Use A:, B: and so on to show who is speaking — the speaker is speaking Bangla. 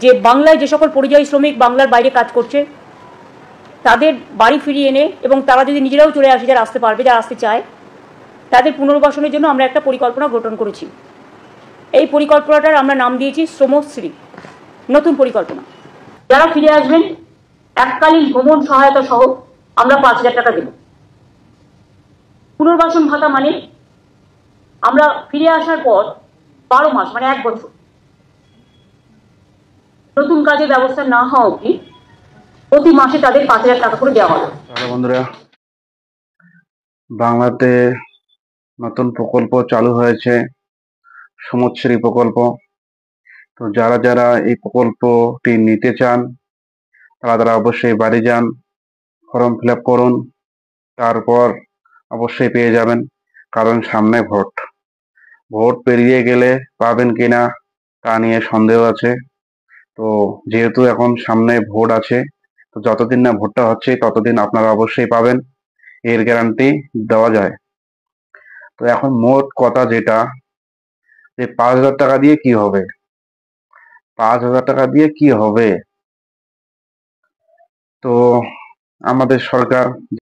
A: যে বাংলায় যে সকল পরিযায়ী শ্রমিক বাংলার বাইরে কাজ করছে তাদের বাড়ি ফিরিয়ে এনে এবং তারা যদি নিজেরাও চলে আসে, যারা আসতে পারবে, যারা আসতে চায়, তাদের পুনর্বাসনের জন্য আমরা একটা পরিকল্পনা গঠন করেছি। এই পরিকল্পনাটার আমরা নাম দিয়েছি শ্রমশ্রী, নতুন পরিকল্পনা। যারা ফিরে আসবেন এককালীন ভ্রমণ সহায়তা সহ আমরা 5,000 টাকা দেব। পুনর্বাসন ভাতা মানে আমরা ফিরে আসার পর 12 মাস মানে 1 বছর নতুন কাজের ব্যবস্থা না হওয়া অবধি প্রতি মাসে তাদের 5,000 টাকা করে দেওয়া হবে।
B: বন্ধুরা, বাংলাতে নতুন প্রকল্প চালু হয়েছে, শ্রমশ্রী প্রকল্প। তো যারা যারা এই প্রকল্পটি নিতে চান তারা অবশ্যই বাড়ি যান, ফর্ম ফিল আপ করুন, তারপর অবশ্যই পেয়ে যাবেন। কারণ সামনে ভোট পেরিয়ে গেলে পাবেন কিনা তা নিয়ে সন্দেহ আছে। তো যেহেতু এখন সামনে ভোট আছে, তো যতদিন না ভোটটা হচ্ছে ততদিন আপনারা অবশ্যই পাবেন, এর গ্যারান্টি দেওয়া যায়। তো এখন মোট কথা যেটা, যে 5,000 টাকা দিয়ে কি হবে, 5,000 টাকা দিয়ে কি হবে। তো আমাদের সরকার